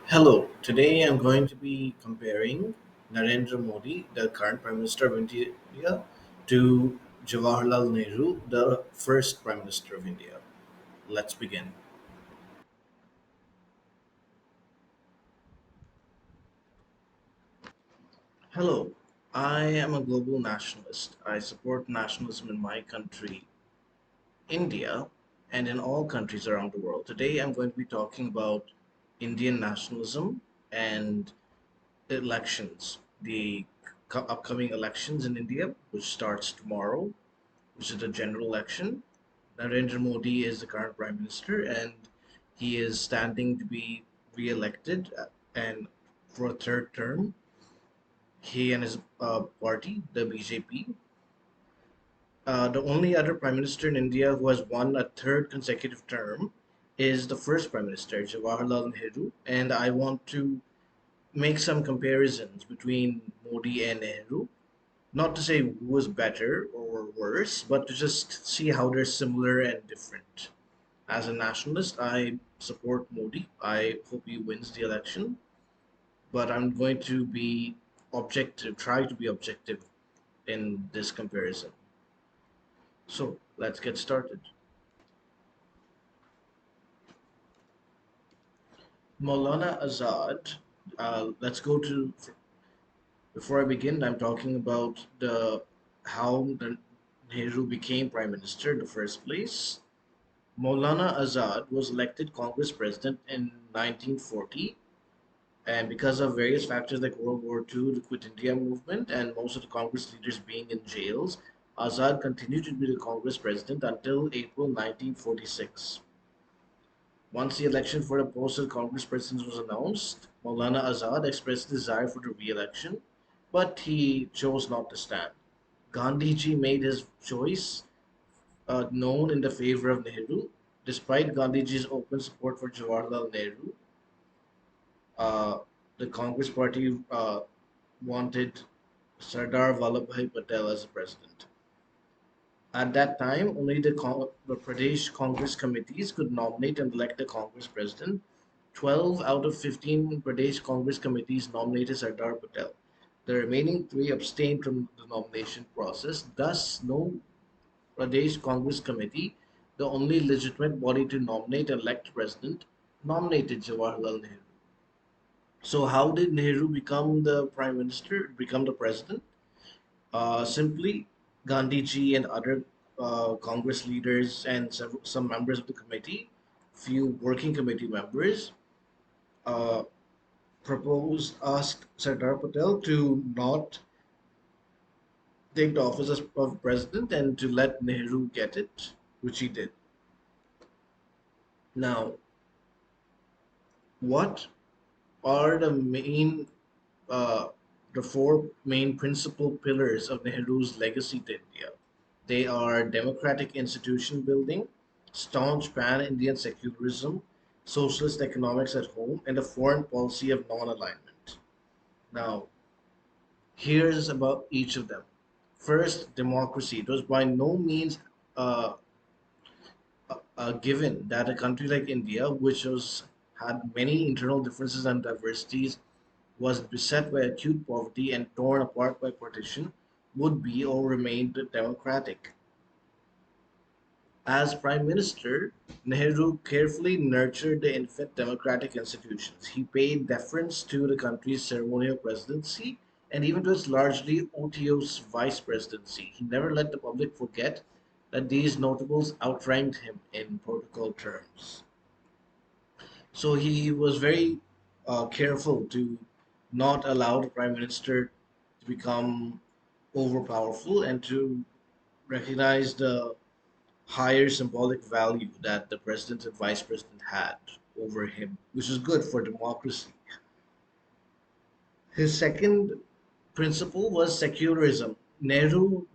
Hello, today I'm going to be comparing Narendra Modi, the current Prime Minister of India, to Jawaharlal Nehru, the first Prime Minister of India. Let's begin. Hello, I am a global nationalist. I support nationalism in my country, India, and in all countries around the world. Today I'm going to be talking about Indian nationalism and elections, the upcoming elections in India, which starts tomorrow, which is the general election. Narendra Modi is the current prime minister, and he is standing to be re-elected and for a third term. He and his party, the BJP. The only other prime minister in India who has won a third consecutive term is the first prime minister, Jawaharlal Nehru, and I want to make some comparisons between Modi and Nehru. Not to say who was better or worse, but to just see how they're similar and different. As a nationalist, I support Modi. I hope he wins the election, but I'm going to be objective, try to be objective in this comparison. So let's get started. Maulana Azad, let's go to, before I begin, I'm talking about the Nehru became prime minister in the first place. Maulana Azad was elected Congress president in 1940, and because of various factors like World War II, the Quit India movement, and most of the Congress leaders being in jails, Azad continued to be the Congress president until April 1946. Once the election for the post of Congress president was announced, Maulana Azad expressed desire for the re-election, but he chose not to stand. Gandhiji made his choice known in the favor of Nehru. Despite Gandhiji's open support for Jawaharlal Nehru, uh, the Congress Party wanted Sardar Vallabhbhai Patel as the president. At that time, only the Pradesh Congress committees could nominate and elect the Congress president. 12 out of 15 Pradesh Congress committees nominated Sardar Patel. The remaining three abstained from the nomination process. Thus, no Pradesh Congress Committee, the only legitimate body to nominate and elect president, nominated Jawaharlal Nehru. So, how did Nehru become the prime minister, become the president? Simply, Gandhiji and other Congress leaders and some members of the committee, few working committee members, uh, asked Sardar Patel to not take the office of president and to let Nehru get it, which he did. Now, what are uh, the four main principal pillars of Nehru's legacy to India? They are democratic institution building, staunch pan-Indian secularism, socialist economics at home, and a foreign policy of non-alignment. Now, here's about each of them. First, democracy. It was by no means uh, given that a country like India, which was had many internal differences and diversities, was beset by acute poverty and torn apart by partition, would be or remain democratic. As Prime Minister, Nehru carefully nurtured the infant democratic institutions. He paid deference to the country's ceremonial presidency and even to its largely otiose vice presidency. He never let the public forget that these notables outranked him in protocol terms. So he was very careful to not allow the Prime Minister to become overpowerful and to recognize the higher symbolic value that the president and vice president had over him, which is good for democracy. His second principle was secularism. Nehru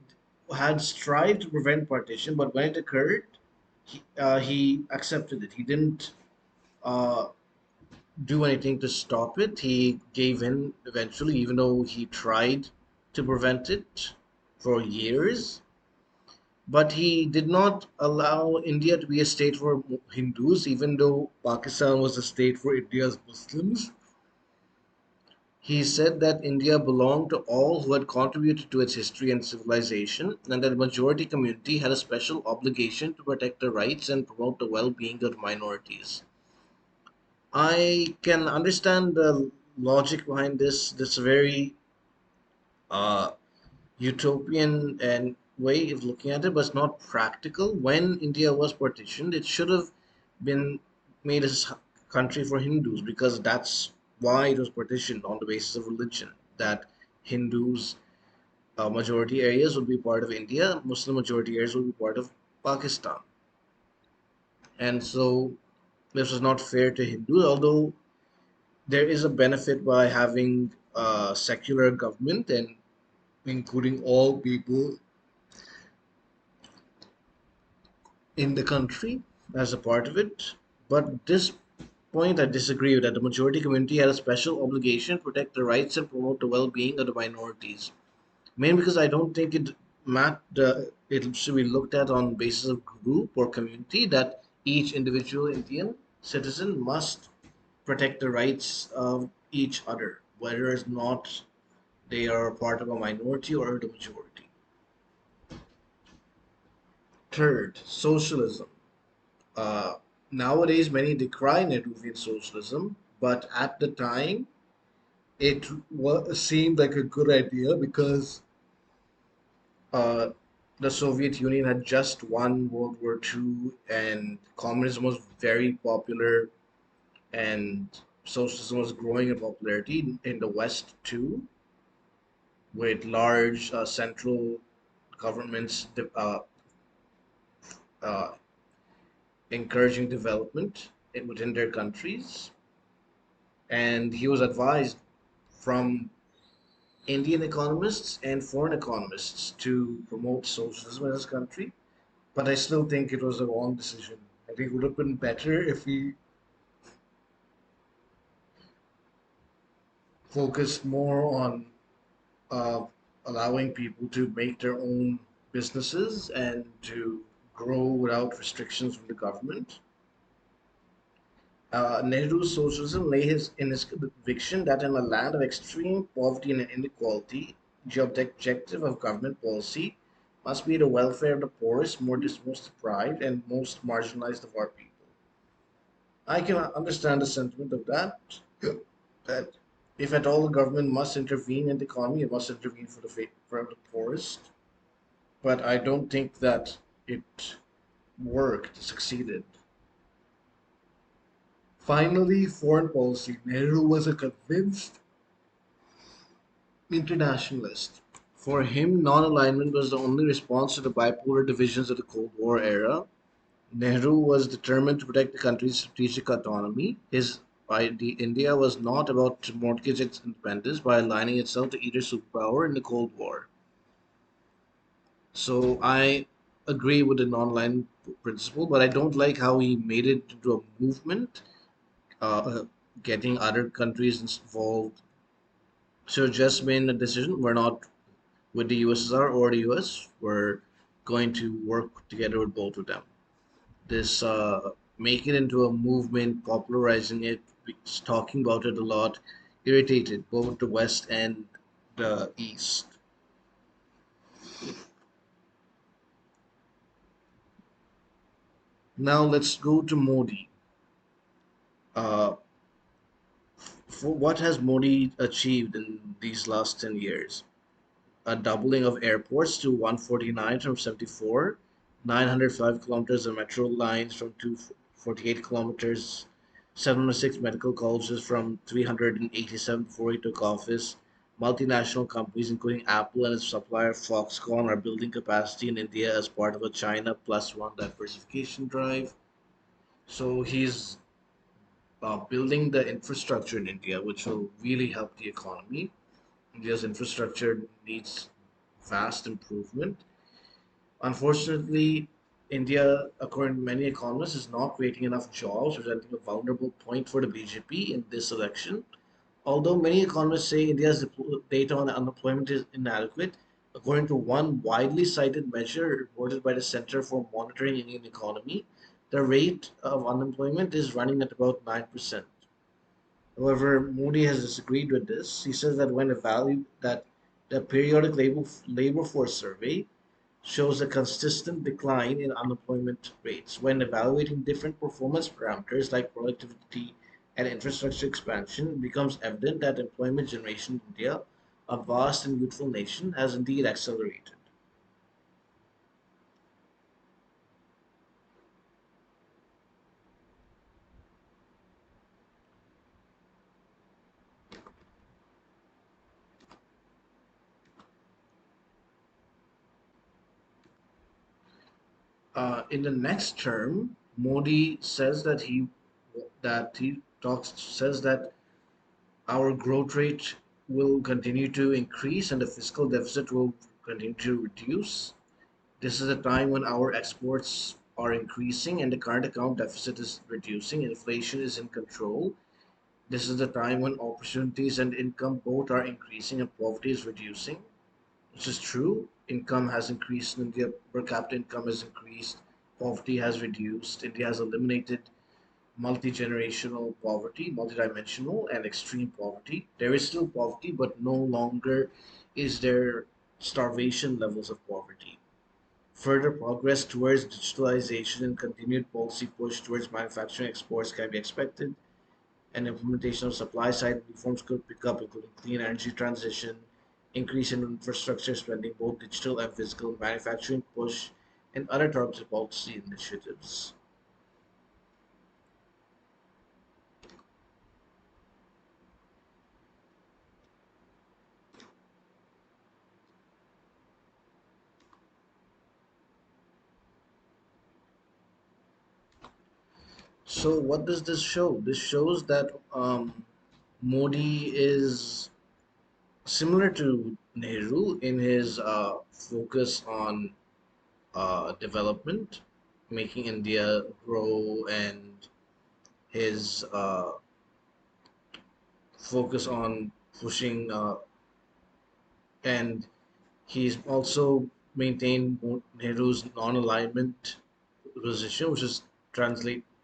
had strived to prevent partition, but when it occurred, he accepted it. He didn't uh, do anything to stop it. He gave in eventually, even though he tried to prevent it for years. But he did not allow India to be a state for Hindus, even though Pakistan was a state for India's Muslims. He said that India belonged to all who had contributed to its history and civilization, and that the majority community had a special obligation to protect the rights and promote the well being of minorities. I can understand the logic behind this. This very uh, utopian and way of looking at it, but it's not practical. When India was partitioned, it should have been made as a country for Hindus because that's why it was partitioned on the basis of religion. That Hindus, majority areas would be part of India, Muslim majority areas would be part of Pakistan, and so this was not fair to Hindus. Although there is a benefit by having a secular government and including all people in the country as a part of it. But this point I disagree with that the majority community had a special obligation to protect the rights and promote the well-being of the minorities. Mainly because I don't think it should be looked at on basis of group or community that each individual Indian citizen must protect the rights of each other, whether or not they are part of a minority or the majority. Third, socialism. Uh, Nowadays, many decry Nehruvian socialism, but at the time, seemed like a good idea because uh, the Soviet Union had just won World War II, and communism was very popular, and socialism was growing in popularity in the West too, with large central governments uh, encouraging development within their countries. And he was advised from Indian economists and foreign economists to promote socialism in his country. But I still think it was a wrong decision. I think it would have been better if he focused more on uh, allowing people to make their own businesses and to grow without restrictions from the government. Nehru's socialism in his conviction that in a land of extreme poverty and inequality, the objective of government policy must be the welfare of the poorest, most deprived, and most marginalized of our people. I can understand the sentiment of that, that if at all the government must intervene in the economy, it must intervene for for the poorest. But I don't think that it succeeded. Finally, foreign policy. Nehru was a convinced internationalist. For him, non alignment was the only response to the bipolar divisions of the Cold War era. Nehru was determined to protect the country's strategic autonomy. India was not about to mortgage its independence by aligning itself to either superpower in the Cold War. So I agree with the non-alignment principle, but I don't like how he made it into a movement, uh, getting other countries involved. So just made a decision. We're not with the USSR or the US. We're going to work together with both of them. This make it into a movement, popularizing it, talking about it a lot, irritated both the West and the East. Now let's go to Modi. Uh, for what has Modi achieved in these last 10 years? A doubling of airports to 149 from 74, 905 kilometers of metro lines from 248 kilometers, 706 medical colleges from 387 before he took office. Multinational companies, including Apple and its supplier Foxconn, are building capacity in India as part of a China Plus One diversification drive. So he's building the infrastructure in India, which will really help the economy. India's infrastructure needs vast improvement. Unfortunately, India, according to many economists, is not creating enough jobs, presenting a vulnerable point for the BJP in this election. Although many economists say India's data on unemployment is inadequate, according to one widely cited measure reported by the Center for Monitoring Indian Economy, the rate of unemployment is running at about 9%. However, Modi has disagreed with this. He says that when evaluate that the periodic labor force survey shows a consistent decline in unemployment rates. When evaluating different performance parameters like productivity and infrastructure expansion, it becomes evident that employment generation in India, a vast and youthful nation, has indeed accelerated. In the next term, Modi says that he talks says that our growth rate will continue to increase and the fiscal deficit will continue to reduce. This is a time when our exports are increasing and the current account deficit is reducing. Inflation is in control. This is the time when opportunities and income both are increasing and poverty is reducing, which is true. Income has increased in India, per capita income has increased, poverty has reduced. India has eliminated multi generational poverty, multidimensional, and extreme poverty. There is still poverty, but no longer is there starvation levels of poverty. Further progress towards digitalization and continued policy push towards manufacturing exports can be expected, and implementation of supply side reforms could pick up, including clean energy transition, increase in infrastructure spending, both digital and physical, manufacturing push, and other targeted policy initiatives. So, what does this show? This shows that Modi is similar to Nehru in his focus on development, making India grow, and his focus on pushing, and he's also maintained Nehru's non-alignment position, which is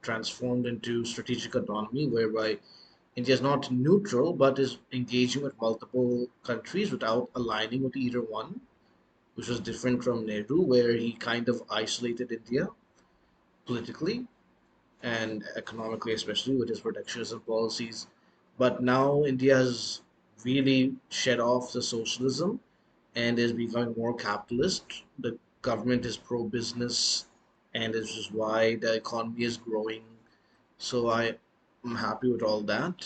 transformed into strategic autonomy, whereby India is not neutral but is engaging with multiple countries without aligning with either one, which was different from Nehru, where he kind of isolated India politically and economically, especially with his protectionism policies. But now India has really shed off the socialism and is becoming more capitalist. The government is pro business, and this is why the economy is growing. So I am happy with all that.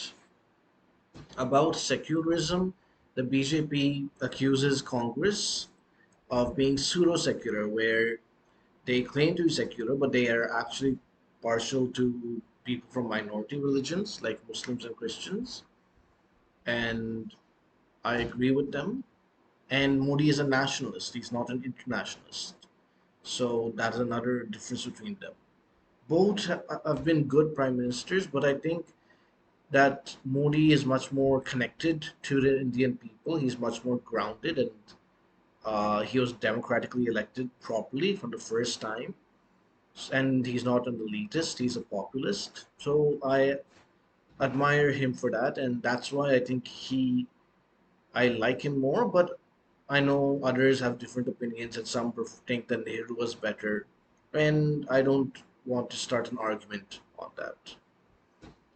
About secularism, the BJP accuses Congress of being pseudo secular, where they claim to be secular, but they are actually partial to people from minority religions like Muslims and Christians. And I agree with them. And Modi is a nationalist, he's not an internationalist. So that's another difference between them. Both have been good prime ministers, but I think that Modi is much more connected to the Indian people. He's much more grounded, and he was democratically elected properly for the first time. And he's not an elitist; he's a populist. So I admire him for that, and that's why I like him more. But I know others have different opinions, and some think that Nehru was better, and I don't want to start an argument on that.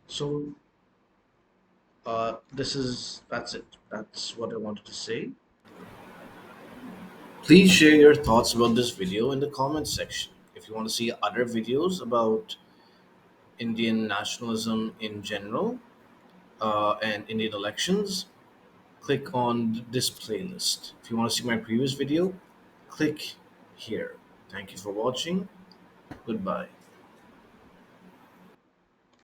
So that's it. That's what I wanted to say. Please share your thoughts about this video in the comments section. If you want to see other videos about Indian nationalism in general and Indian elections, click on this playlist. If you want to see my previous video, click here. Thank you for watching. Goodbye.